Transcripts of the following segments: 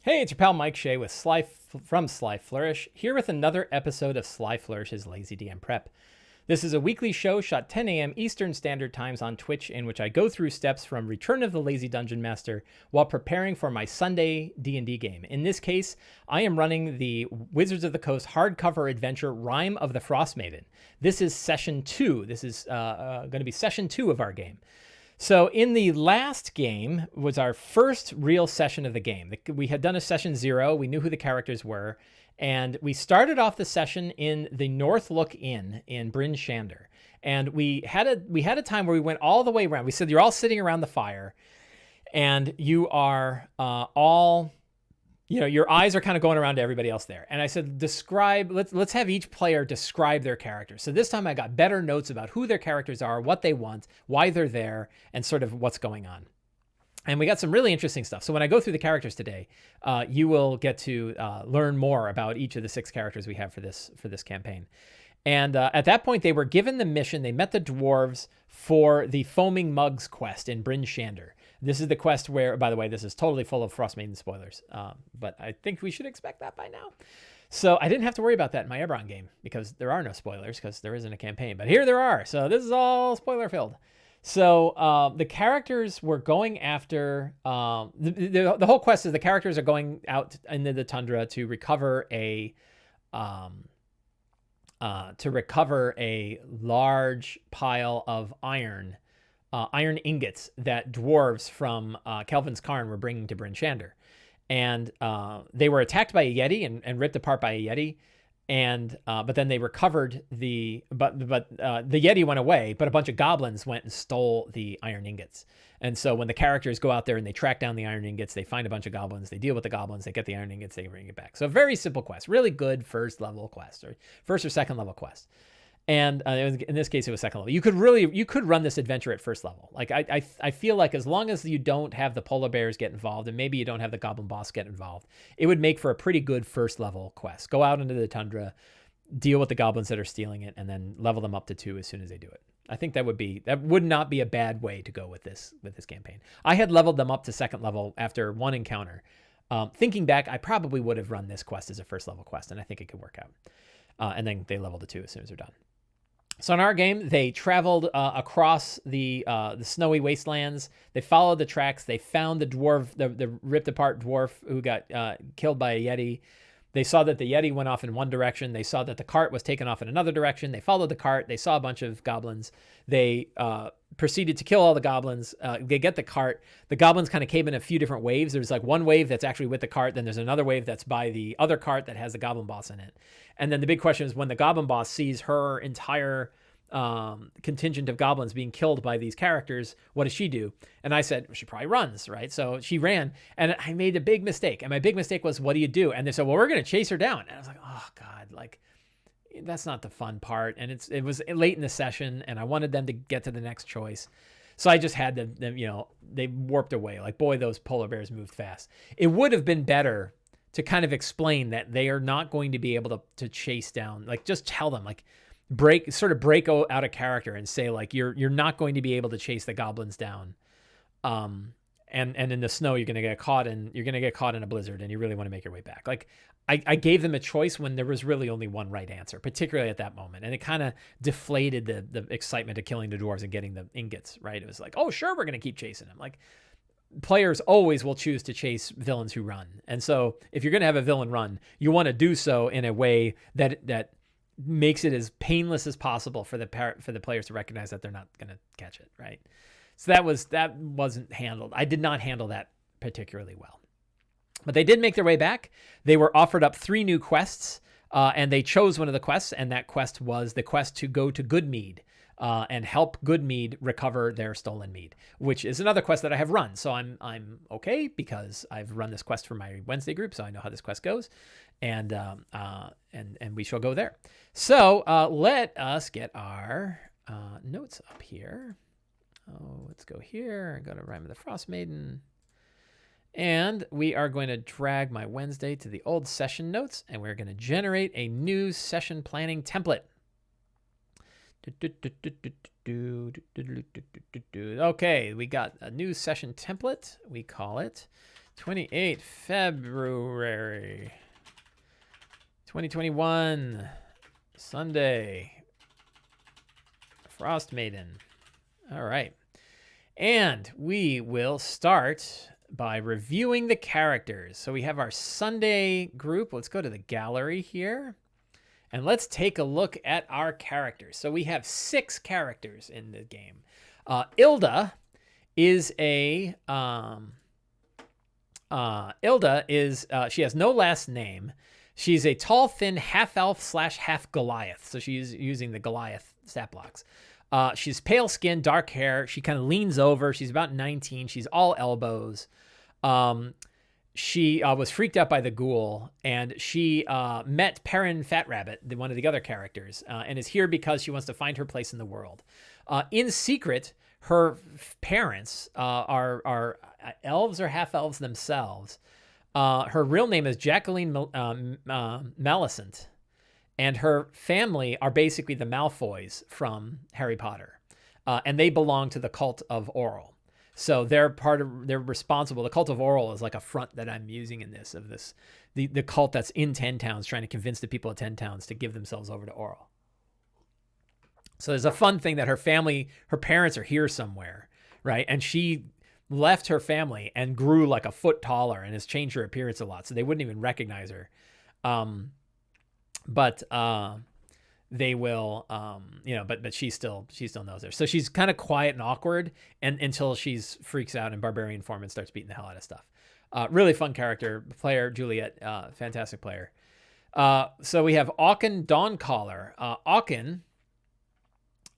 Hey, it's your pal Mike Shea with from Sly Flourish, here with another episode of Sly Flourish's Lazy DM Prep. This is a weekly show shot 10 a.m. Eastern Standard Times on Twitch, in which I go through steps from Return of the Lazy Dungeon Master while preparing for my Sunday D&D game. In this case, I am running the Wizards of the Coast hardcover adventure Rime of the Frostmaiden. This is session 2. This is going to be session 2 of our game. So in the last game was our first real session of the game. We had done a session 0. We knew who the characters were. And we started off the session in the North Look Inn in Bryn Shander. And we had a time where we went all the way around. We said, you're all sitting around the fire. And you are all... your eyes are kind of going around to everybody else there. And I said, let's have each player describe their characters. So this time I got better notes about who their characters are, what they want, why they're there, and sort of what's going on. And we got some really interesting stuff. So when I go through the characters today, you will get to learn more about each of the 6 characters we have for this campaign. And at that point, they were given the mission. They met the dwarves for the Foaming Mugs quest in Bryn Shander. This is the quest where, by the way, this is totally full of Frostmaiden spoilers, but I think we should expect that by now. So I didn't have to worry about that in my Eberron game because there are no spoilers because there isn't a campaign. But here there are. So this is all spoiler-filled. So the characters were going after... the whole quest is the characters are going out into the tundra to recover a large pile of iron ingots that dwarves from Kelvin's Cairn were bringing to Bryn Shander. And they were attacked by a Yeti and ripped apart by a Yeti. And but then they recovered the Yeti went away, but a bunch of goblins went and stole the iron ingots. And so when the characters go out there and they track down the iron ingots, they find a bunch of goblins, they deal with the goblins, they get the iron ingots, they bring it back. So a very simple quest, really good first level quest, or first or second level quest. And in this case, it was second level. You could run this adventure at first level. Like I feel like as long as you don't have the polar bears get involved, and maybe you don't have the goblin boss get involved, it would make for a pretty good first level quest. Go out into the tundra, deal with the goblins that are stealing it, and then level them up to 2 as soon as they do it. I think that would not be a bad way to go with this campaign. I had leveled them up to second level after one encounter. Thinking back, I probably would have run this quest as a first level quest, and I think it could work out. And then they level to 2 as soon as they're done. So in our game, they traveled across the snowy wastelands. They followed the tracks. They found the dwarf, the ripped apart dwarf who got killed by a Yeti. They saw that the Yeti went off in one direction. They saw that the cart was taken off in another direction. They followed the cart. They saw a bunch of goblins. They proceeded to kill all the goblins. They get the cart. The goblins kind of came in a few different waves. There's like one wave that's actually with the cart. Then there's another wave that's by the other cart that has the goblin boss in it. And then the big question is when the goblin boss sees her entire contingent of goblins being killed by these characters, what does she do? And I said, well, she probably runs, right? So she ran, and I made a big mistake. And my big mistake was, what do you do? And they said, well, we're going to chase her down. And I was like, oh God, like that's not the fun part. And it was late in the session, and I wanted them to get to the next choice. So I just had them, they warped away. Like, boy, those polar bears moved fast. It would have been better to kind of explain that they are not going to be able to chase down, like just tell them, like break out of character and say like, you're not going to be able to chase the goblins down. And in the snow, you're going to get caught in a blizzard, and you really want to make your way back. Like I gave them a choice when there was really only one right answer, particularly at that moment. And it kind of deflated the excitement of killing the dwarves and getting the ingots, right? It was like, oh, sure, we're going to keep chasing them. Like, players always will choose to chase villains who run. And so if you're going to have a villain run, you want to do so in a way that makes it as painless as possible for the players to recognize that they're not going to catch it, right? So that wasn't handled. I did not handle that particularly well. But they did make their way back. They were offered up 3 new quests, and they chose one of the quests, and that quest was the quest to go to Goodmead and help Goodmead recover their stolen mead, which is another quest that I have run. So I'm okay because I've run this quest for my Wednesday group, so I know how this quest goes, and we shall go there. So let us get our notes up here. Oh, let's go here. Go to Rime of the Frostmaiden. And we are going to drag my Wednesday to the old session notes, and we're going to generate a new session planning template. Okay, we got a new session template. We call it 28 February 2021, Sunday. Frostmaiden. All right. And we will start by reviewing the characters. So we have our Sunday group. Let's go to the gallery here. And let's take a look at our characters. So we have 6 characters in the game. Ilda is a... she has no last name. She's a tall, thin half-elf / half-Goliath. So she's using the Goliath stat blocks. She's pale skin, dark hair. She kind of leans over. She's about 19. She's all elbows. She was freaked out by the ghoul, and she met Perrin Fat Rabbit, one of the other characters, and is here because she wants to find her place in the world. In secret, her parents are elves or half-elves themselves. Her real name is Jacqueline Maleficent, and her family are basically the Malfoys from Harry Potter, and they belong to the cult of Oral. So they're responsible. The cult of Oral is like a front that I'm using in this, the cult that's in 10 Towns, trying to convince the people of 10 Towns to give themselves over to Oral. So there's a fun thing that her parents are here somewhere, right? And she left her family and grew like a foot taller and has changed her appearance a lot. So they wouldn't even recognize her. But they will, but she still knows her. So she's kind of quiet and awkward until she's freaks out in barbarian form and starts beating the hell out of stuff. Really fun character, player, Juliet, fantastic player. So we have Auken Dawncaller.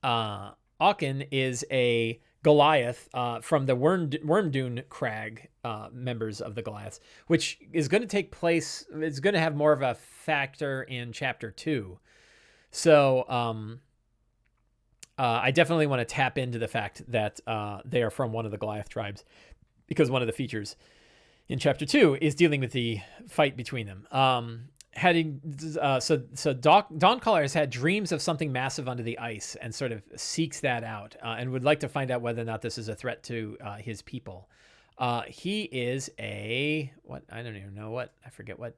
Auken is a Goliath from the Wormdune Crag members of the Goliaths, which is going to take place. It's going to have more of a factor in Chapter 2. So I definitely want to tap into the fact that they are from one of the Goliath tribes, because one of the features in Chapter 2 is dealing with the fight between them. Dawncaller has had dreams of something massive under the ice and sort of seeks that out and would like to find out whether or not this is a threat to his people. He is I don't even know what, I forget what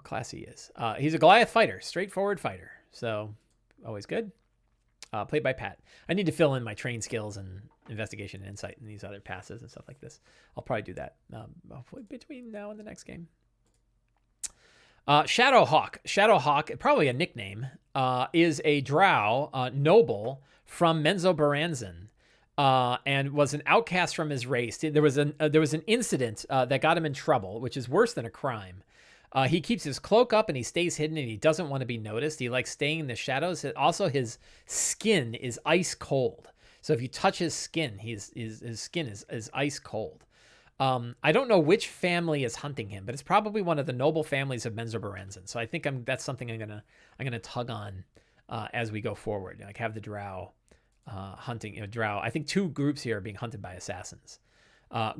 class he is. He's a Goliath fighter, straightforward fighter. So always good. Played by Pat. I need to fill in my train skills and investigation and insight and these other passes and stuff like this. I'll probably do that hopefully between now and the next game. Shadowhawk, probably a nickname, is a drow noble from Menzoberranzan, and was an outcast from his race. There was an incident that got him in trouble, which is worse than a crime. He keeps his cloak up and he stays hidden, and he doesn't want to be noticed. He likes staying in the shadows. Also, his skin is ice cold. So if you touch his skin, his skin is ice cold. I don't know which family is hunting him, but it's probably one of the noble families of Menzoberranzan. So I think that's something I'm gonna tug on as we go forward. Like have the drow hunting. Drow. I think 2 groups here are being hunted by assassins.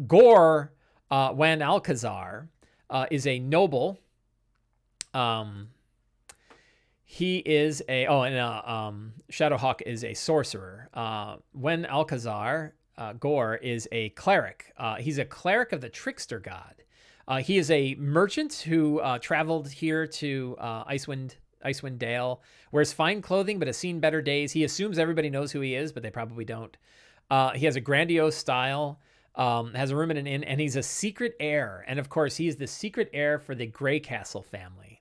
Gore Wan Alcazar is a noble. He is Shadowhawk is a sorcerer. Wen Alcazar, Gore, is a cleric. He's a cleric of the trickster god. He is a merchant who traveled here to Icewind Dale, wears fine clothing but has seen better days. He assumes everybody knows who he is, but they probably don't. He has a grandiose style, has a room in an inn, and he's a secret heir. And of course, he is the secret heir for the Grey Castle family.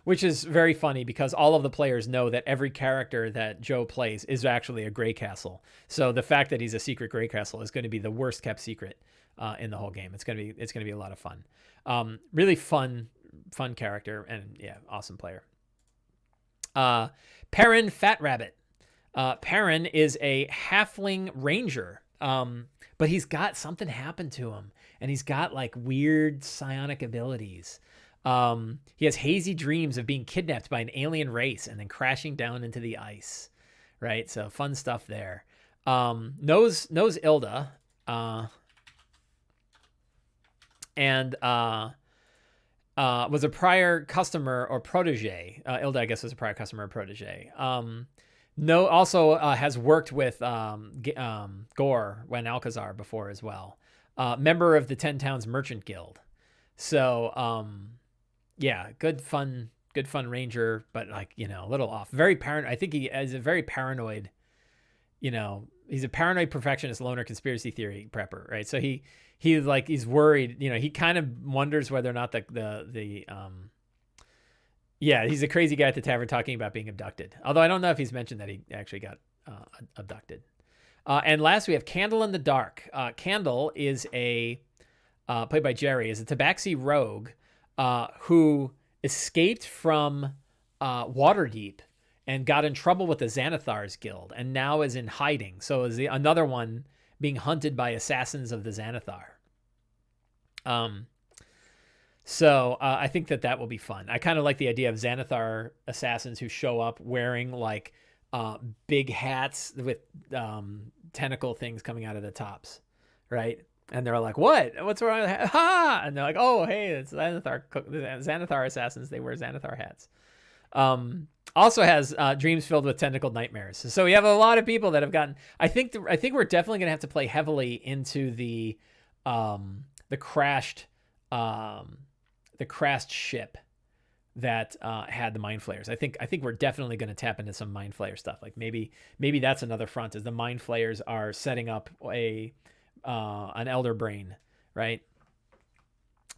Which is very funny because all of the players know that every character that Joe plays is actually a Grey Castle. So the fact that he's a secret Grey Castle is going to be the worst kept secret in the whole game. It's going to be a lot of fun. Really fun character, and yeah, awesome player. Perrin Fat Rabbit. Perrin is a halfling ranger, but he's got something happen to him, and he's got like weird psionic abilities. He has hazy dreams of being kidnapped by an alien race and then crashing down into the ice, right? So fun stuff there. Knows Ilda, and was a prior customer or protege. Ilda, I guess, was a prior customer or protege. No, also has worked with Gore when Alcazar before as well. Member of the 10 Towns Merchant Guild. So yeah, good fun ranger, but like, you know, a little off. Very paranoid. I think he is a very paranoid, you know, he's a paranoid perfectionist loner conspiracy theory prepper, right? So he's worried, you know, he kind of wonders whether or not yeah, he's a crazy guy at the tavern talking about being abducted. Although I don't know if he's mentioned that he actually got abducted. And last we have Candle in the Dark. Candle is played by Jerry, is a tabaxi rogue who escaped from Waterdeep and got in trouble with the Xanathar's Guild and now is in hiding. So is another one being hunted by assassins of the Xanathar. So I think that will be fun. I kind of like the idea of Xanathar assassins who show up wearing like big hats with tentacle things coming out of the tops, right? And they're like, what's wrong? Ha! And they're like, oh, hey, it's Xanathar assassins. They wear Xanathar hats. Also has dreams filled with tentacled nightmares. So we have a lot of people that have gotten. I think we're definitely gonna have to play heavily into the crashed ship that had the mind flayers. I think we're definitely going to tap into some mind flayer stuff. Like maybe that's another front, is the mind flayers are setting up an elder brain, right?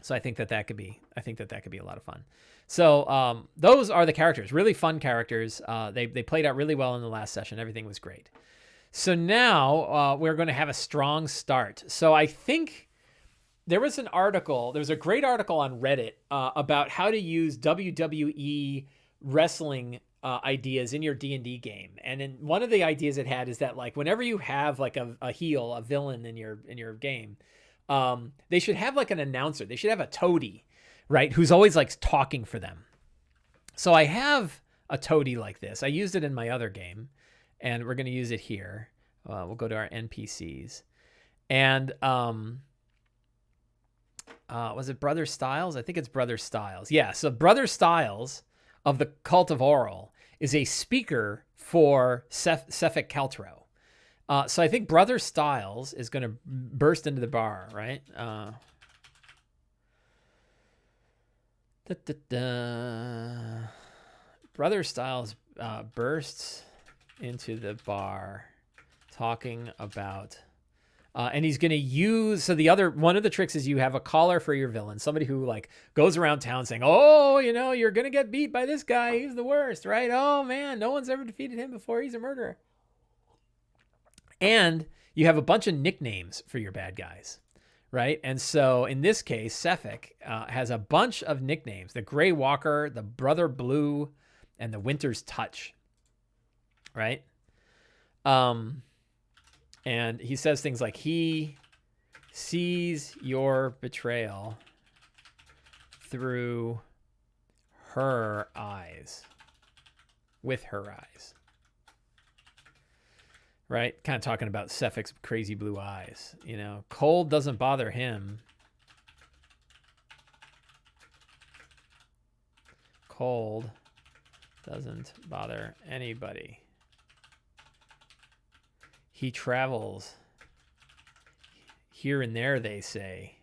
So I think that could be a lot of fun. So those are the characters, really fun characters. They played out really well in the last session. Everything was great. So now we're going to have a strong start. So I think there was a great article on Reddit about how to use WWE wrestling ideas in your D&D game. And in one of the ideas it had is that like whenever you have like a heel, a villain in your game, they should have like an announcer. They should have a toady, right? Who's always like talking for them. So I have a toady like this. I used it in my other game and we're going to use it here. We'll go to our NPCs and, was it Brother Styles? I think it's Brother Styles. Yeah, so Brother Styles of the Cult of Oral is a speaker for Sefik Kaltro. So I think Brother Styles is going to burst into the bar, right? Brother Styles bursts into the bar talking about... and he's going to use, so one of the tricks is you have a caller for your villain, somebody who like goes around town saying, oh, you know, you're going to get beat by this guy. He's the worst, right? Oh man, no one's ever defeated him before. He's a murderer. And you have a bunch of nicknames for your bad guys, right? And so in this case, Sefik has a bunch of nicknames: the Gray Walker, the Brother Blue, and the Winter's Touch, right? And he says things like, he sees your betrayal through her eyes, with her eyes, right? Kind of talking about Sefik's crazy blue eyes. You know, cold doesn't bother him. Cold doesn't bother anybody. He travels here and there, they say.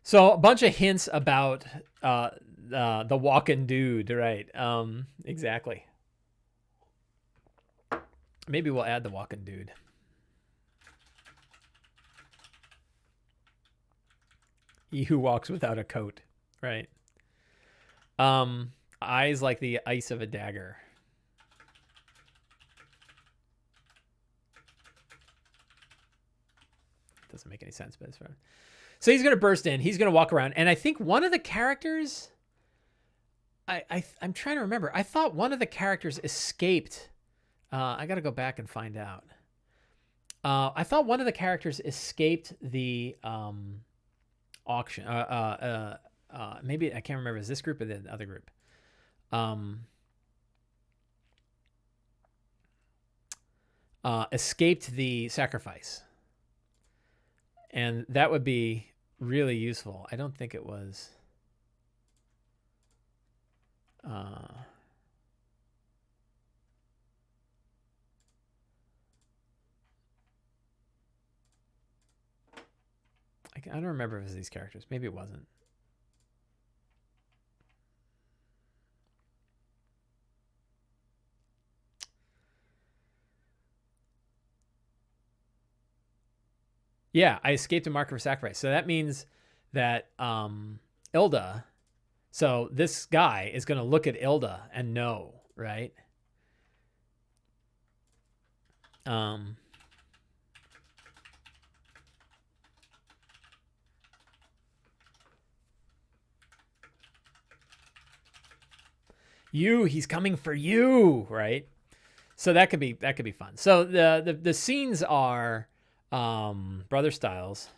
So a bunch of hints about the walking dude, right? Exactly. Maybe we'll add the walking dude. He who walks without a coat, right? Eyes like the ice of a dagger. Doesn't make any sense, but it's fine. So he's going to burst in. He's going to walk around. And I think one of the characters... I'm trying to remember. I thought one of the characters escaped. I got to go back and find out. I thought one of the characters escaped the... auction. Maybe I can't remember. Is this group or the other group? escaped the sacrifice. And that would be really useful. I don't think it was. I don't remember if it was these characters. Maybe it wasn't. Yeah, I escaped a marker for sacrifice. So that means that Ilda, so this guy is going to look at Ilda and know, right? He's coming for you, right? So that could be fun. So the scenes are Brother Styles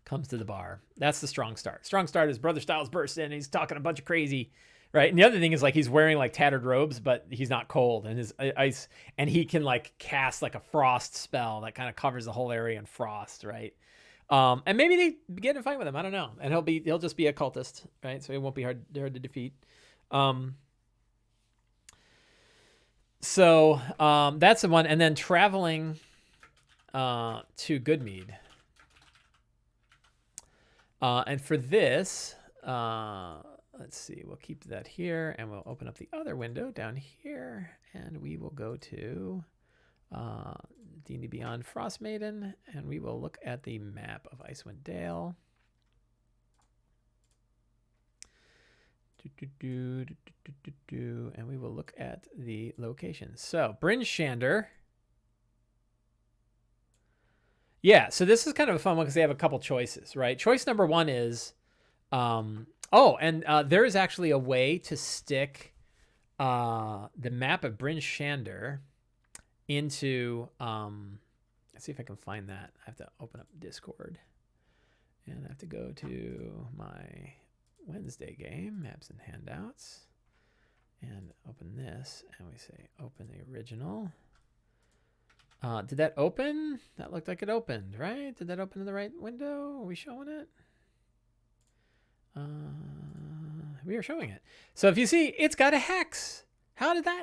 comes to the bar. That's the strong start. Strong start is Brother Styles bursts in. He's talking a bunch of crazy, right? And the other thing is like he's wearing like tattered robes, but he's not cold, and his ice, and he can like cast like a frost spell that kind of covers the whole area in frost, right? And maybe they get in a fight with him. I don't know. And he'll just be a cultist, right? So he won't be hard to defeat. So that's the one, and then traveling to Goodmead. And for this, let's see, we'll keep that here, and we'll open up the other window down here, and we will go to D&D Beyond Frostmaiden, and we will look at the map of Icewind Dale. And we will look at the locations. So, Bryn Shander. Yeah, so this is kind of a fun one because they have a couple choices, right? Choice number one is, there is actually a way to stick the map of Bryn Shander into, let's see if I can find that. I have to open up Discord, and I have to go to my Wednesday game, maps and handouts, and open this, and we say open the original. Did that open? That looked like it opened, right? Did that open in the right window? Are we showing it? We are showing it. So if you see, it's got a hex. How did I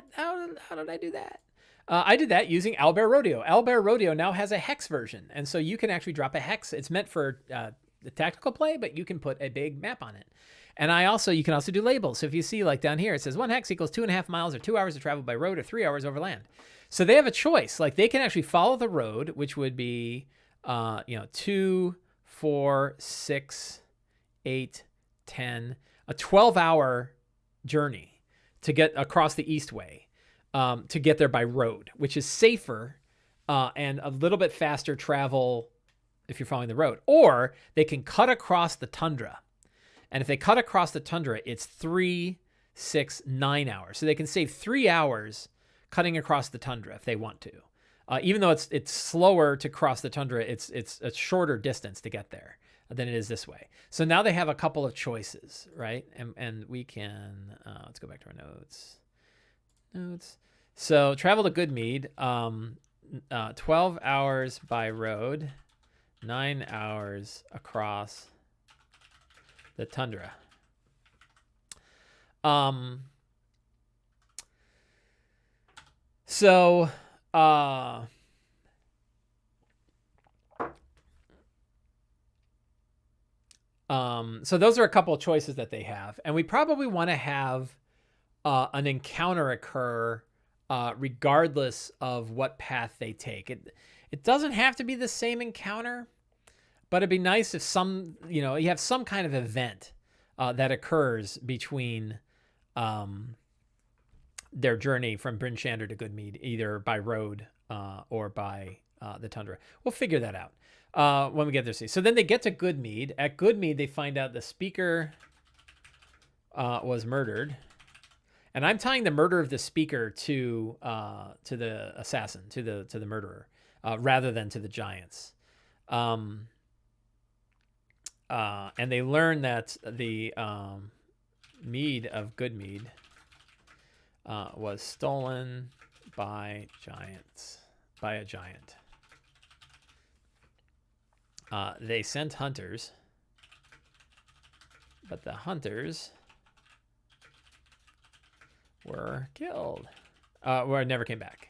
do that? I did that using Owlbear Rodeo. Owlbear Rodeo now has a hex version, and so you can actually drop a hex. It's meant for the tactical play, but you can put a big map on it. And you can also do labels. So if you see like down here, it says 1 hex equals 2.5 miles or 2 hours of travel by road or 3 hours over land. So they have a choice. Like they can actually follow the road, which would be, 2, 4, 6, 8, 10, a 12-hour journey to get across the East Way, to get there by road, which is safer and a little bit faster travel if you're following the road. Or they can cut across the tundra. And if they cut across the tundra, it's 3, 6, 9 hours. So they can save 3 hours cutting across the tundra if they want to. Even though it's slower to cross the tundra, it's a shorter distance to get there than it is this way. So now they have a couple of choices, right? And we can, let's go back to our notes. So travel to Goodmead, 12 hours by road, 9 hours across the tundra. So those are a couple of choices that they have, and we probably want to have an encounter occur regardless of what path they take. It doesn't have to be the same encounter, but it'd be nice if you have some kind of event that occurs between their journey from Bryn Shander to Goodmead, either by road or by the tundra. We'll figure that out when we get there. So then they get to Goodmead. At Goodmead, they find out the speaker was murdered. And I'm tying the murder of the speaker to the assassin, to the murderer, rather than to the giants. And they learn that the mead of Goodmead was stolen by giants. by a giant. They sent hunters, but the hunters were killed. Or never came back.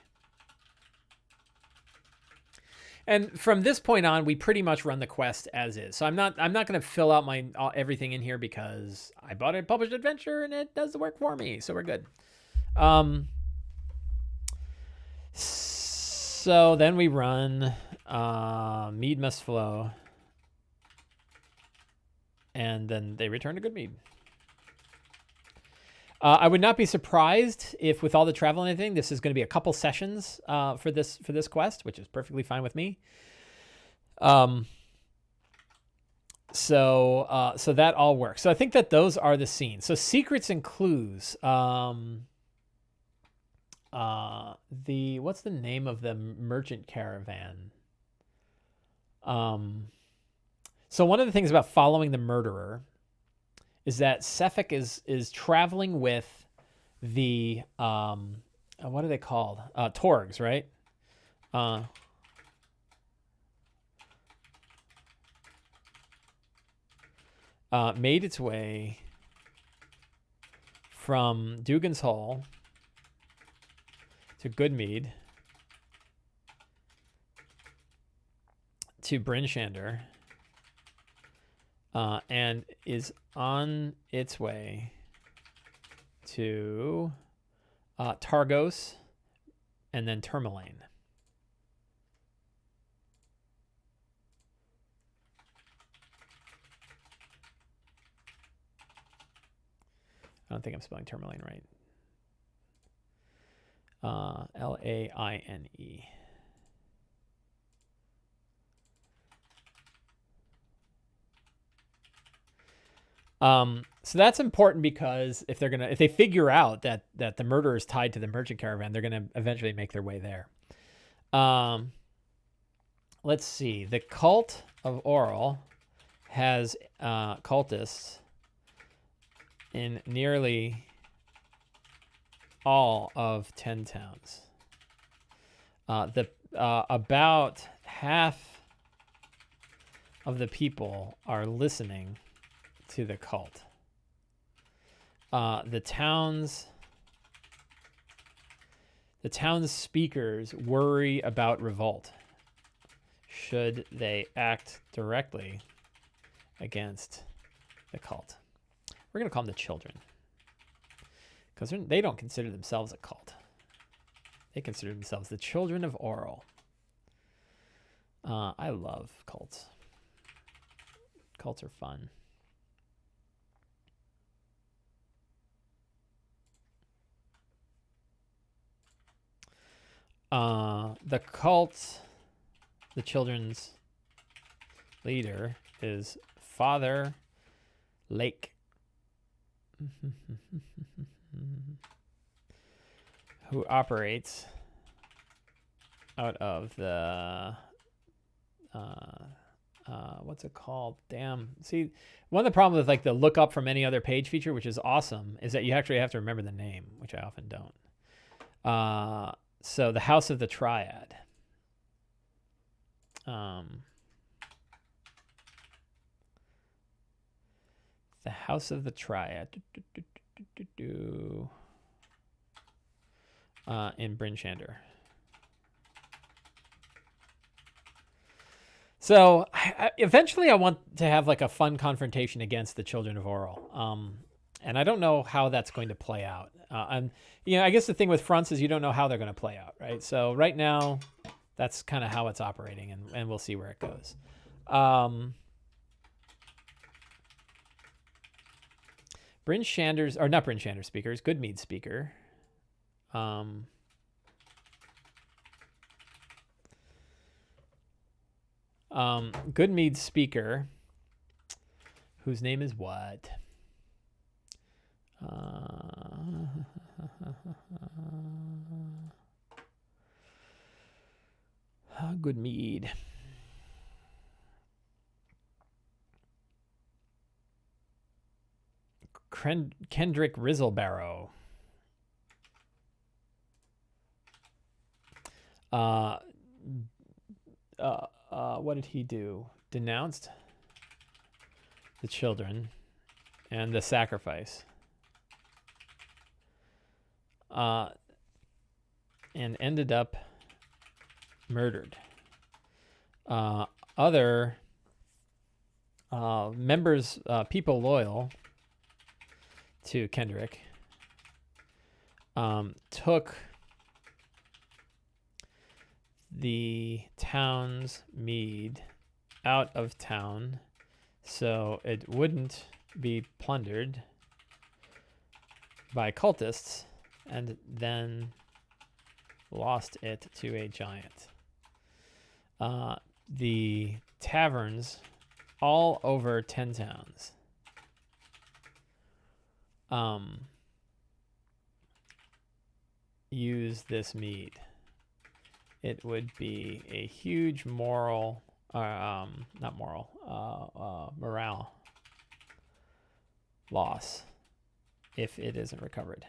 And from this point on, we pretty much run the quest as is. So I'm not going to fill out my everything in here because I bought a published adventure and it does the work for me. So we're good. So then we run Mead Must Flow. And then they return to good mead. I would not be surprised if, with all the travel and everything, this is going to be a couple sessions for this quest, which is perfectly fine with me. So that all works. So I think that those are the scenes. So secrets and clues. What's the name of the merchant caravan? So one of the things about following the murderer is that Sefik is traveling with the what are they called? Torgs, right? Made its way from Dugan's Hall to Goodmead to Bryn Shander. And is on its way to Targos and then Tourmaline. I don't think I'm spelling Tourmaline right. Laine. So that's important because if they figure out that the murder is tied to the merchant caravan, they're gonna eventually make their way there. Let's see. The cult of Oral has cultists in nearly all of 10 towns. About half of the people are listening to the cult. The town's speakers worry about revolt should they act directly against the cult. We're going to call them the children because they don't consider themselves a cult. They consider themselves the children of Oral. I love cults. Cults are fun. The cult, the children's leader is Father Lake, who operates out of the what's it called? Damn. See, one of the problems with like the look up from any other page feature, which is awesome, is that you actually have to remember the name, which I often don't. So the House of the Triad. The House of the Triad. In Bryn Shander. So eventually I want to have like a fun confrontation against the Children of Oral. And I don't know how that's going to play out. And I guess the thing with fronts is you don't know how they're going to play out, right? So right now, that's kind of how it's operating, and we'll see where it goes. Bryn Shander's, or not Bryn Shander speakers, Goodmead speaker. Goodmead speaker, whose name is what? Goodmead. Kendrick Rizzlebarrow. what did he do? Denounced the children and the sacrifice. And ended up murdered. Other members, people loyal to Kendrick, took the town's mead out of town so it wouldn't be plundered by cultists, and then lost it to a giant. The taverns all over 10 towns use this mead. It would be a huge morale loss if it isn't recovered.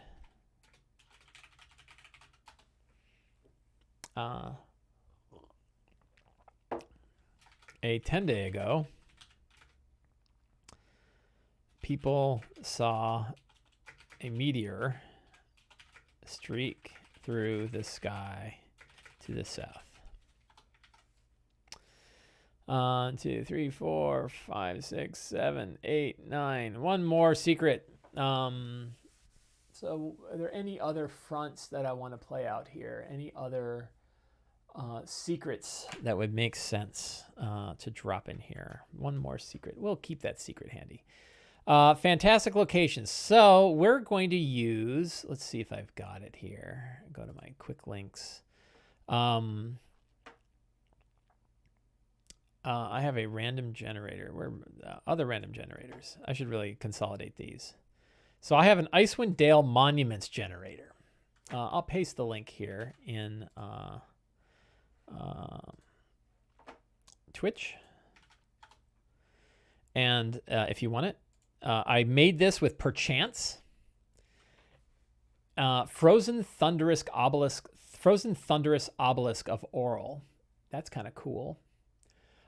A 10-day ago, people saw a meteor streak through the sky to the south. 1, 2, 3, 4, 5, 6, 7, 8, 9. One more secret. So are there any other fronts that I want to play out here? Any other secrets that would make sense to drop in here? One more secret. We'll keep that secret handy. Fantastic locations. So we're going to use, let's see if I've got it here. Go to my quick links. I have a random generator. Where other random generators? I should really consolidate these. So I have an Icewind Dale monuments generator. I'll paste the link here in Twitch. And if you want it, I made this with Perchance. Frozen Thunderous Obelisk of Oral. That's kind of cool.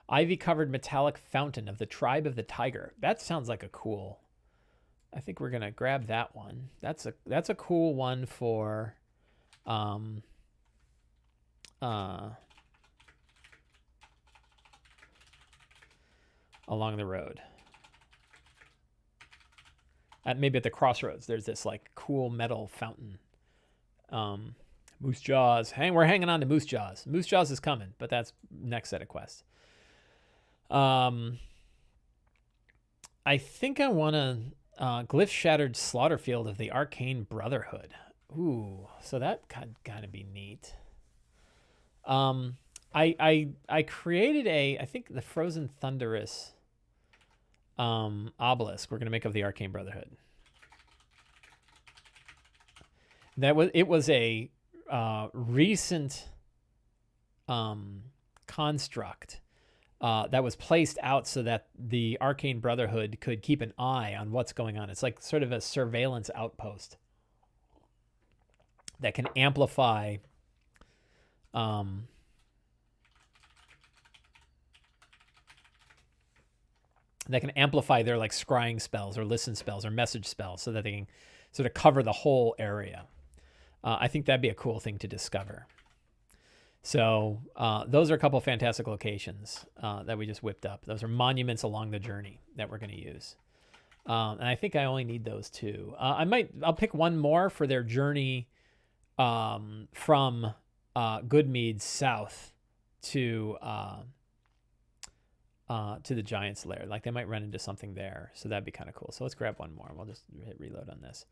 Ivy-covered metallic fountain of the tribe of the tiger. That sounds like a cool. I think we're gonna grab that one. That's a cool one for along the road. Maybe at the crossroads, there's this like cool metal fountain. Moose Jaws. We're hanging on to Moose Jaws. Moose Jaws is coming, but that's next set of quests. I think I want to Glyph Shattered Slaughterfield of the Arcane Brotherhood. Ooh, so that gotta be neat. I created I think the Frozen Thunderous obelisk we're gonna make of the Arcane Brotherhood. It was a recent construct that was placed out so that the Arcane Brotherhood could keep an eye on what's going on. It's like sort of a surveillance outpost that can amplify their like scrying spells or listen spells or message spells so that they can sort of cover the whole area. I think that'd be a cool thing to discover. So those are a couple of fantastic locations that we just whipped up. Those are monuments along the journey that we're going to use. And I think I only need those two. I'll pick one more for their journey from Goodmead south to the Giant's Lair. Like they might run into something there. So that'd be kind of cool. So let's grab one more. We'll just hit reload on this.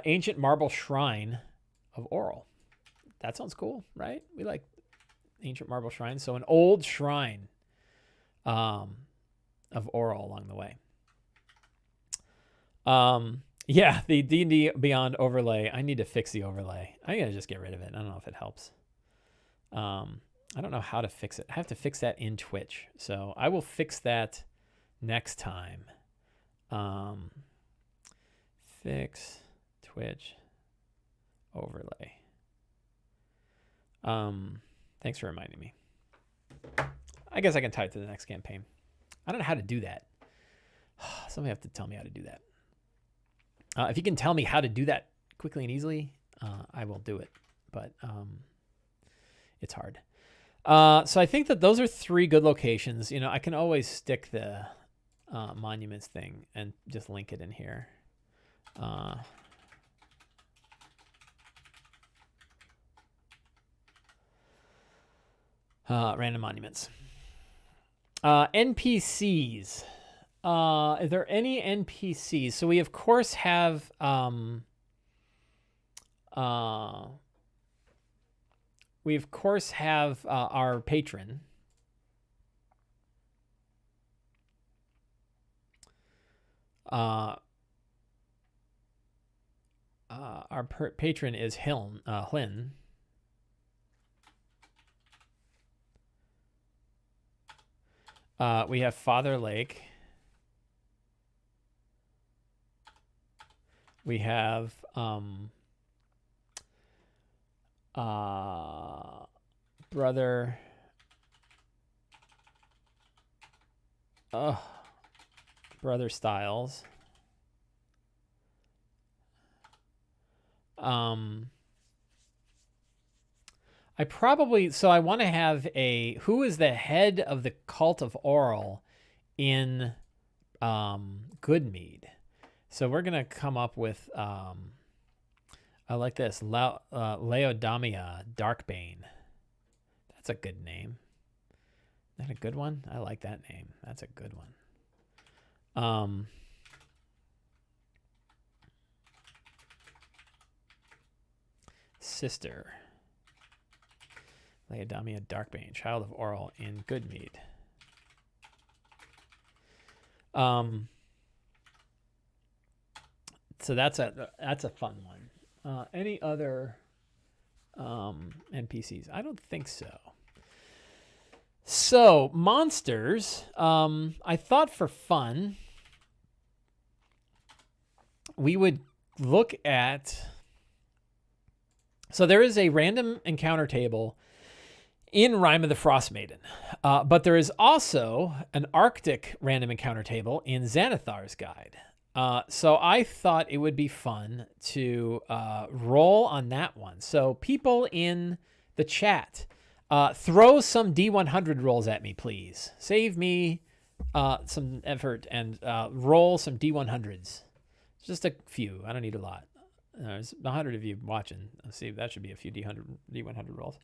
Ancient Marble Shrine of Oral. That sounds cool, right? We like Ancient Marble Shrine. So an old shrine of Oral along the way. Yeah, the D&D Beyond overlay. I need to fix the overlay. I gotta just get rid of it. I don't know if it helps. I don't know how to fix it. I have to fix that in Twitch. So I will fix that next time. Fix Twitch overlay. Thanks for reminding me. I guess I can tie it to the next campaign. I don't know how to do that. Somebody have to tell me how to do that. If you can tell me how to do that quickly and easily, I will do it. But it's hard. So I think that those are 3 good locations. You know, I can always stick the monuments thing and just link it in here. Random monuments. NPCs. Are there any NPCs? So we of course have our patron. Our patron is Hlyn. We have Father Lake. We have Brother Styles. I want to have who is the head of the cult of Oral in Goodmead. So we're going to come up with, I like this, Laodamia Darkbane. That's a good name. Is that a good one? I like that name. That's a good one. Sister. Laodamia Darkbane, child of Oral in Goodmead. So that's a fun one. Any other NPCs? I don't think so. So monsters. I thought for fun we would look at. So there is a random encounter table in Rime of the Frostmaiden, but there is also an Arctic random encounter table in Xanathar's Guide. So I thought it would be fun to roll on that one. So people in the chat, throw some D100 rolls at me, please. Save me some effort and roll some D100s. Just a few. I don't need a lot. There's 100 of you watching. Let's see, that should be a few D100 rolls.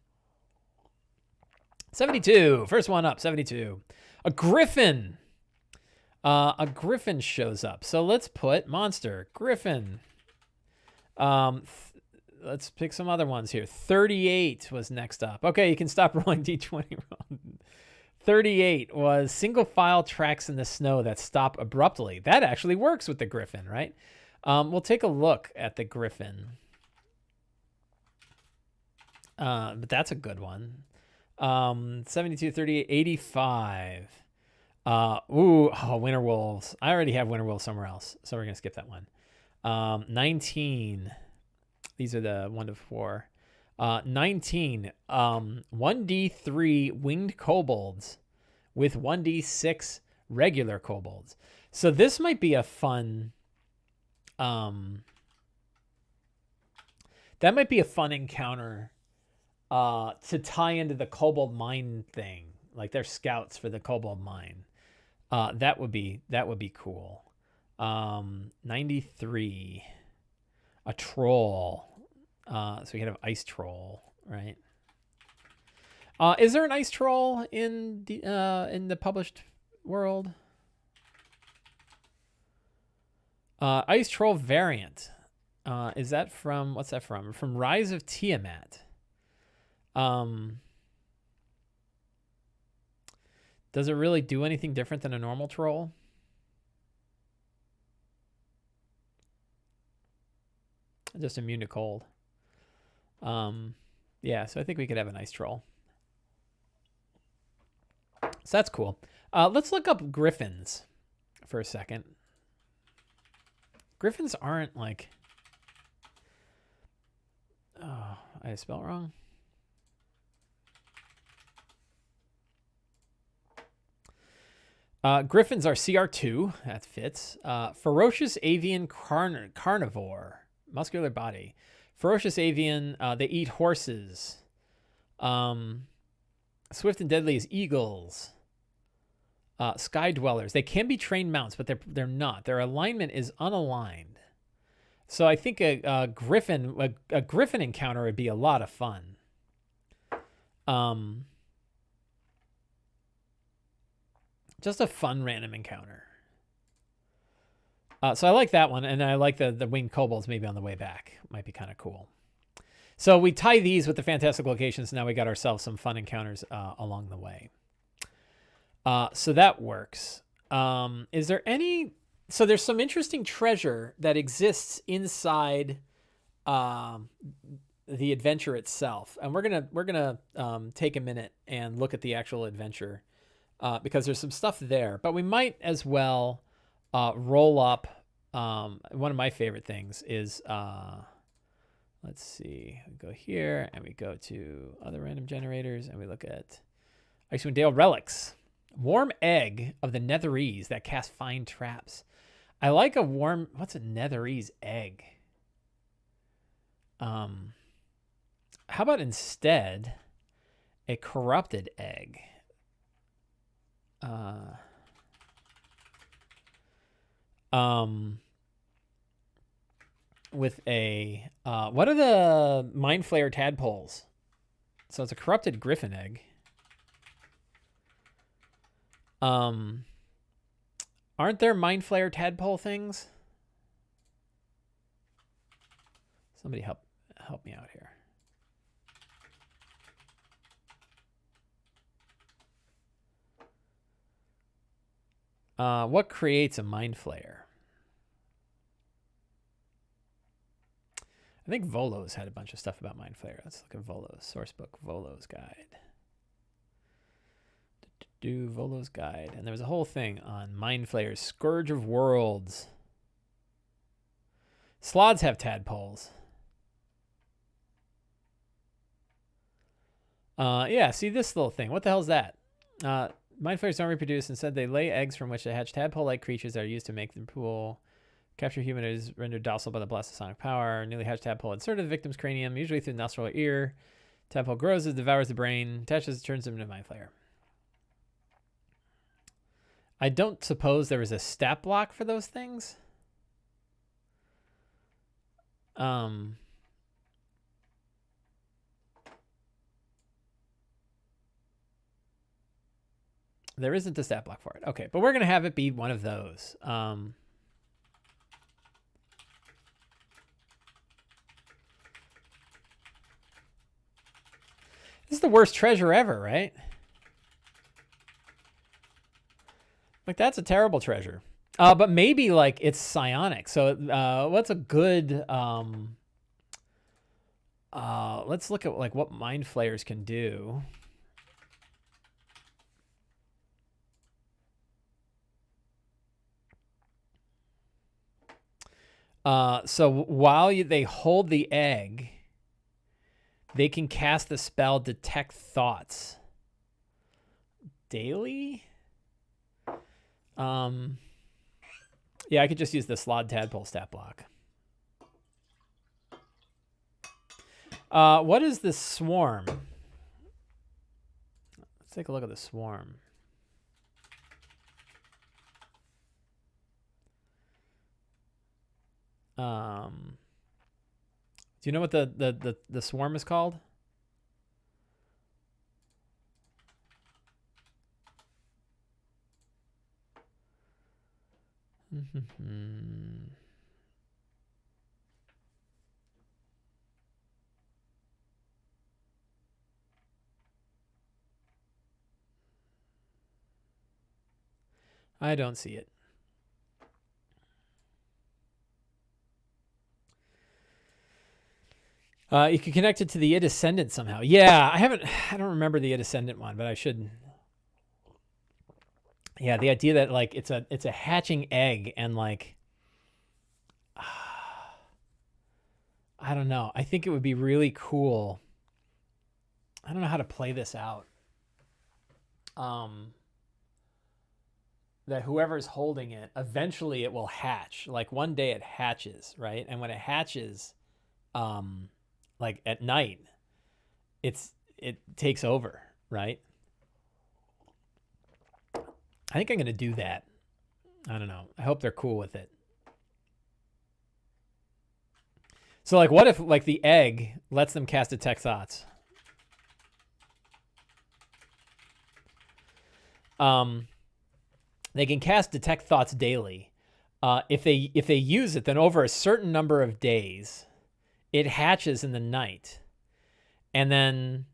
72. First one up, 72. A griffin. A griffin shows up. So let's put monster, griffin. Let's pick some other ones here. 38 was next up. Okay, you can stop rolling D20. 38 was single file tracks in the snow that stop abruptly. That actually works with the griffin, right? We'll take a look at the griffin. But that's a good one. 72, 38, 85. Winter Wolves. I already have Winter Wolves somewhere else, so we're going to skip that one. 19. These are the 1 to 4. 19. 1d3 winged kobolds with 1d6 regular kobolds. So this might be a fun... that might be a fun encounter to tie into the kobold mine thing. Like they're scouts for the kobold mine. That would be cool. 93. A troll. So we have ice troll, right? Is there an ice troll in the published world? Ice troll variant. Is that from, what's that from? From Rise of Tiamat. Does it really do anything different than a normal troll? Just immune to cold. Yeah, so I think we could have an ice troll. So that's cool. Let's look up griffins for a second. Griffins aren't like... Oh, I spelled wrong. Griffins are CR2. That fits. Ferocious avian carnivore. Muscular body. Ferocious avian. They eat horses. Swift and deadly is eagles. Sky dwellers. They can be trained mounts, but they're not. Their alignment is unaligned. So I think a griffin encounter would be a lot of fun. Just a fun random encounter. So I like that one, and I like the winged kobolds maybe on the way back. Might be kind of cool. So we tie these with the fantastic locations. Now we got ourselves some fun encounters along the way. So that works. Is there any... So there's some interesting treasure that exists inside the adventure itself. And we're gonna take a minute and look at the actual adventure because there's some stuff there. But we might as well roll up. One of my favorite things is... let's see. We go here and we go to other random generators and we look at Icewind Dale relics. Warm egg of the Netherese that cast fine traps. I like a warm... What's a Netherese egg? How about instead a corrupted egg? With a... what are the Mind Flayer tadpoles? So it's a corrupted griffin egg. Aren't there Mind Flayer tadpole things? Somebody help me out here. What creates a Mind Flayer? I think Volo's had a bunch of stuff about Mind Flayer. Let's look at Volo's sourcebook, Volo's guide. Volo's guide. And there was a whole thing on Mind Flayer's Scourge of Worlds. Sloths have tadpoles. Yeah, see this little thing. What the hell is that? Mind Flayers don't reproduce. Instead, they lay eggs from which they hatch tadpole-like creatures that are used to make them pool. Capture human is rendered docile by the blast of sonic power. Newly hatched tadpole inserted the victim's cranium, usually through the nostril or ear. Tadpole grows as it devours the brain, attaches, turns them into Mind Flayer. I don't suppose there was a stat block for those things. There isn't a stat block for it. Okay, but we're going to have it be one of those. This is the worst treasure ever, right? Like, that's a terrible treasure. But maybe, like, it's psionic. So what's a good... let's look at, like, what Mind Flayers can do. So while they hold the egg, they can cast the spell Detect Thoughts daily. Yeah, I could just use the Slod Tadpole stat block. What is this swarm? Let's take a look at the swarm. Do you know what the swarm is called? I don't see it. You can connect it to the Id Ascendant somehow. Yeah, I don't remember the Id Ascendant one, but I should. Yeah, the idea that, like, it's a hatching egg and, like, I don't know. I think it would be really cool. I don't know how to play this out. that whoever's holding it, eventually it will hatch. Like one day it hatches, right? And when it hatches, like at night, it takes over, right? I think I'm gonna do that. I don't know. I hope they're cool with it. So like, what if like the egg lets them cast Detect Thoughts? They can cast Detect Thoughts daily. If they use it, then over a certain number of days, it hatches in the night, and then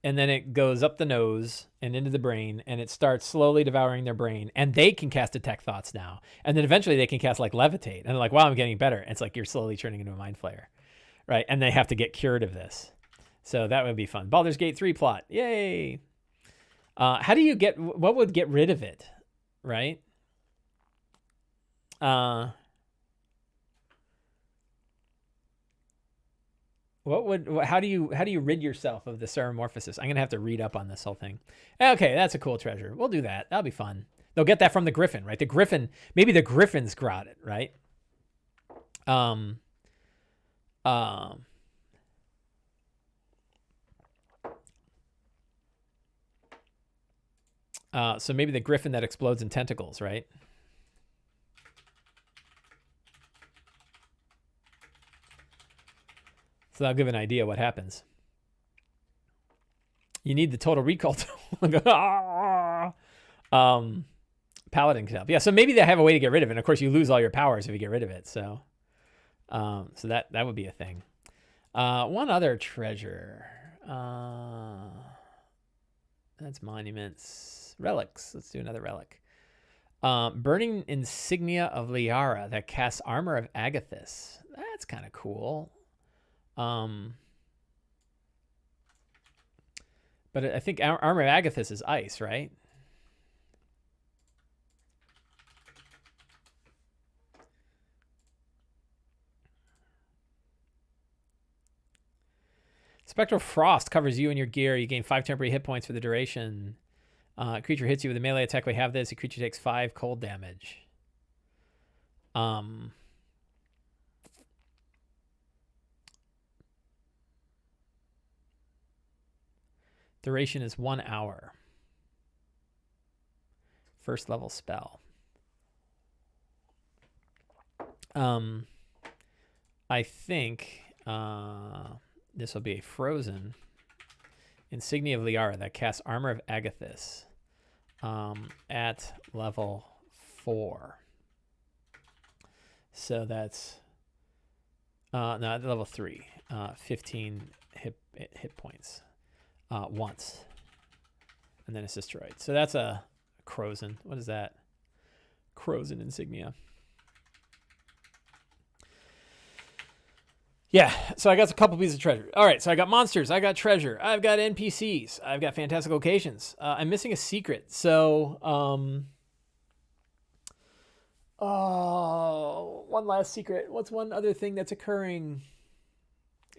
it goes up the nose and into the brain, and it starts slowly devouring their brain. And they can cast Detect Thoughts now, and then eventually they can cast like Levitate, and they're like, "Wow, I'm getting better." And it's like you're slowly turning into a Mind Flayer, right? And they have to get cured of this, so that would be fun. Baldur's Gate 3 plot, yay! How do you get, what would get rid of it, right? How do you rid yourself of the Ceramorphosis? I'm gonna have to read up on this whole thing. Okay, that's a cool treasure. We'll do that. That'll be fun. They'll get that from the Griffin, right? The Griffin, maybe the Griffin's got it, right? So maybe the Griffin that explodes in tentacles, right? So that'll give an idea what happens. You need the Total Recall tool. Paladin Self. Yeah, so maybe they have a way to get rid of it. And of course, you lose all your powers if you get rid of it. So, so that would be a thing. One other treasure. That's monuments. Relics. Let's do another relic. Burning Insignia of Liara that casts Armor of Agathis. That's kind of cool. But I think Armor of Agathis is ice, right? Spectral Frost covers you and your gear. You gain 5 temporary hit points for the duration. Creature hits you with a melee attack. We have this. A creature takes 5 cold damage. Duration is 1 hour. First level spell. I think this will be a frozen Insignia of Liara that casts Armor of Agathis at level 4. So that's no, at level 3. 15 hit points once, and then it's destroyed. So that's a Crozen. What is that? Crozen Insignia. Yeah, so I got a couple pieces of treasure. All right, so I got monsters, I got treasure, I've got NPCs, I've got fantastic locations. I'm missing a secret. So, one last secret. What's one other thing that's occurring?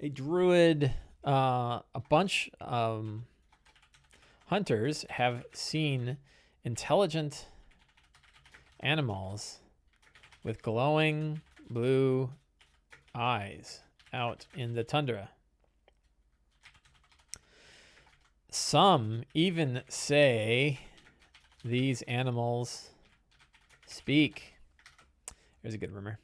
A druid, a bunch of hunters have seen intelligent animals with glowing blue eyes out in the tundra. Some even say these animals speak. Here's a good rumor.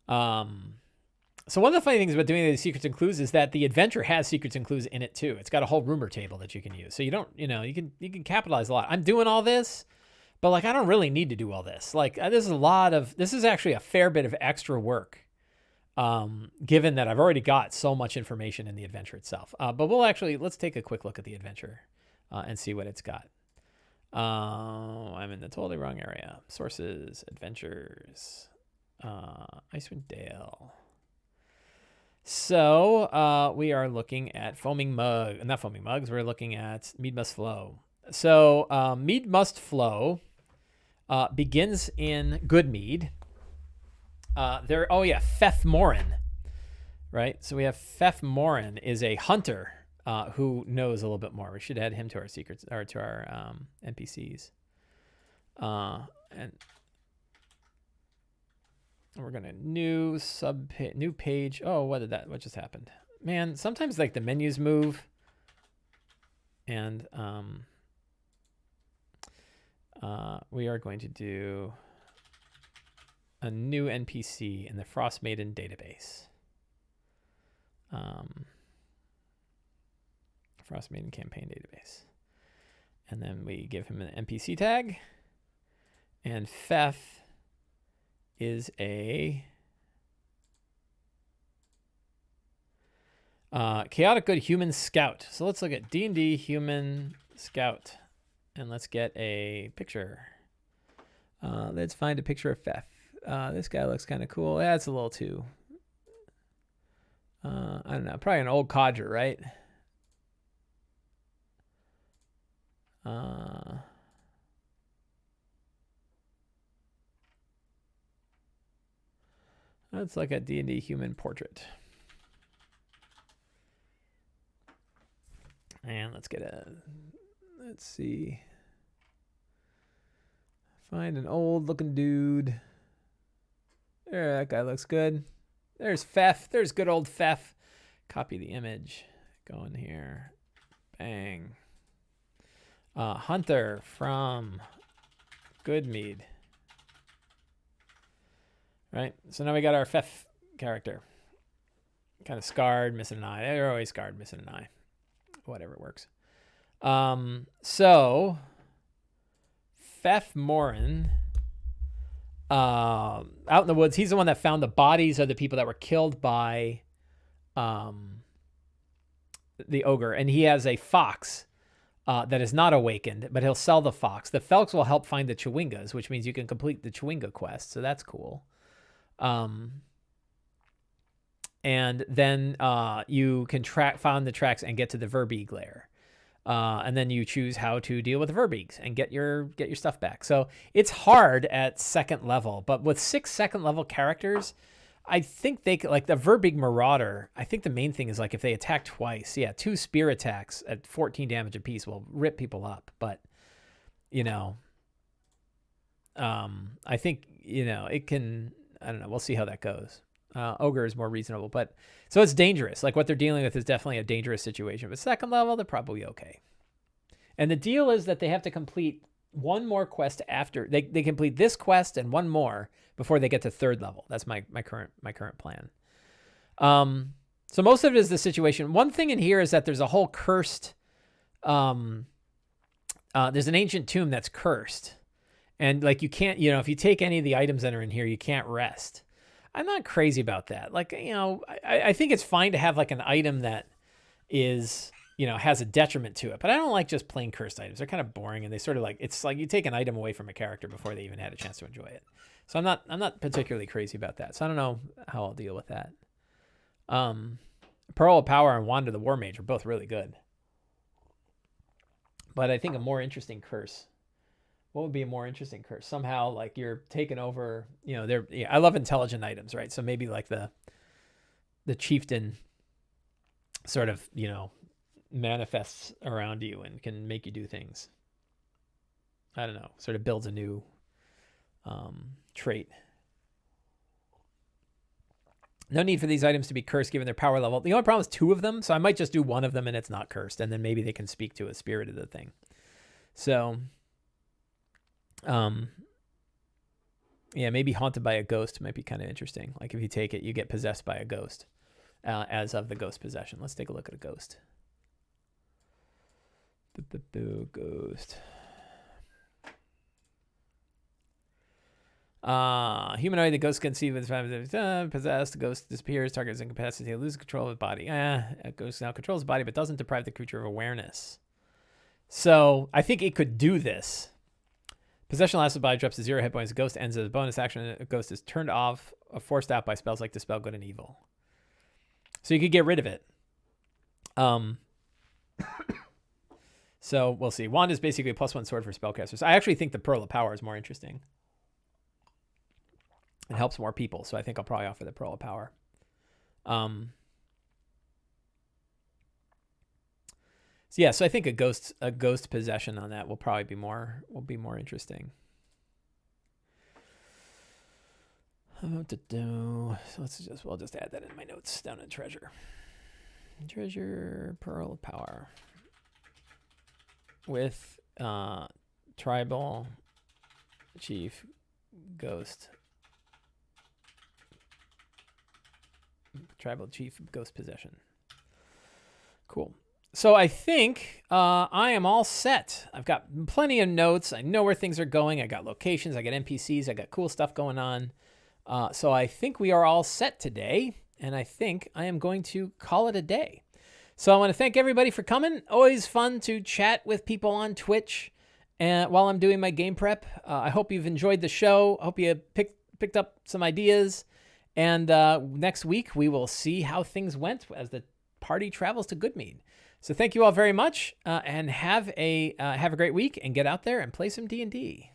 So one of the funny things about doing these secrets and clues is that the adventure has secrets and clues in it too. It's got a whole rumor table that you can use. So you don't, you can capitalize a lot. I'm doing all this, but like I don't really need to do all this. Like this is actually a fair bit of extra work. Given that I've already got so much information in the adventure itself. But let's take a quick look at the adventure and see what it's got. I'm in the totally wrong area. Sources, adventures, Icewind Dale. So we are looking at not foaming mugs. We're looking at Mead Must Flow. So Mead Must Flow begins in Good Mead. Feth Morin, right? So we have Feth Morin is a hunter who knows a little bit more. We should add him to our secrets or to our NPCs. And we're gonna new page. Oh, what just happened? Man, sometimes like the menus move, and we are going to do a new NPC in the Frostmaiden database. Frostmaiden campaign database. And then we give him an NPC tag. And Fef is a chaotic good human scout. So let's look at D&D human scout. And let's get a picture. Let's find a picture of Fef. This guy looks kind of cool. That's a little too... I don't know. Probably an old codger, right? Let's look at D&D human portrait. And let's see. Find an old looking dude. There, that guy looks good. There's Fef. There's good old Fef. Copy the image. Go in here. Bang. Hunter from Goodmead. Right. So now we got our Fef character. Kind of scarred, missing an eye. They're always scarred, missing an eye. Whatever works. So Fef Morin. Out in the woods, he's the one that found the bodies of the people that were killed by the ogre, and he has a fox that is not awakened, but he'll sell the fox. The fox will help find the Chewingas, which means you can complete the Chewinga quest, so that's cool. And then you can find the tracks and get to the Verbeeg lair. And then you choose how to deal with the Verbeegs and get your stuff back. So it's hard at second level, but with 6 second level characters, I think they could, like the Verbeeg Marauder, I think the main thing is like if they attack twice, 2 spear attacks at 14 damage apiece will rip people up. But, I think, it can, I don't know, we'll see how that goes. Ogre is more reasonable, but so it's dangerous. Like what they're dealing with is definitely a dangerous situation. But second level, they're probably okay. And the deal is that they have to complete one more quest after they complete this quest and one more before they get to third level. That's my current plan. So most of it is the situation. One thing in here is that there's a whole cursed. There's an ancient tomb that's cursed, and like you can't, if you take any of the items that are in here, you can't rest. I'm not crazy about that. Like, I think it's fine to have like an item that is, has a detriment to it, but I don't like just plain cursed items. They're kind of boring, and they sort of like, it's like you take an item away from a character before they even had a chance to enjoy it. So I'm not particularly crazy about that. So I don't know how I'll deal with that. Pearl of Power and Wand of the War Mage are both really good. But I think a more interesting curse. What would be a more interesting curse? Somehow, like you're taking over. I love intelligent items, right? So maybe like the chieftain, sort of, manifests around you and can make you do things. I don't know. Sort of builds a new trait. No need for these items to be cursed given their power level. The only problem is 2 of them, so I might just do one of them and it's not cursed, and then maybe they can speak to a spirit of the thing. So, maybe haunted by a ghost might be kind of interesting. Like if you take it, you get possessed by a ghost as of the ghost possession. Let's take a look at a ghost. Ghost. Humanoid, the ghost can see with possessed, the ghost disappears, target is incapacitated, loses control of his body. A ghost now controls his body, but doesn't deprive the creature of awareness. So I think it could do this. Possession lasts, the body drops to 0 hit points. The ghost ends as a bonus action. A ghost is turned off or forced out by spells like Dispel Good and Evil. So you could get rid of it. So we'll see. Wand is basically a +1 sword for spellcasters. I actually think the Pearl of Power is more interesting. It helps more people, so I think I'll probably offer the Pearl of Power. yeah, so I think a ghost possession on that will probably be more interesting. So we'll just add that in my notes down in treasure. Treasure Pearl of Power with tribal chief ghost. Tribal chief ghost possession. Cool. So I think I am all set. I've got plenty of notes. I know where things are going. I got locations. I got NPCs. I got cool stuff going on. So I think we are all set today. And I think I am going to call it a day. So I want to thank everybody for coming. Always fun to chat with people on Twitch while I'm doing my game prep. I hope you've enjoyed the show. I hope you picked up some ideas. And next week, we will see how things went as the party travels to Goodmead. So thank you all very much, and have a great week, and get out there and play some D&D.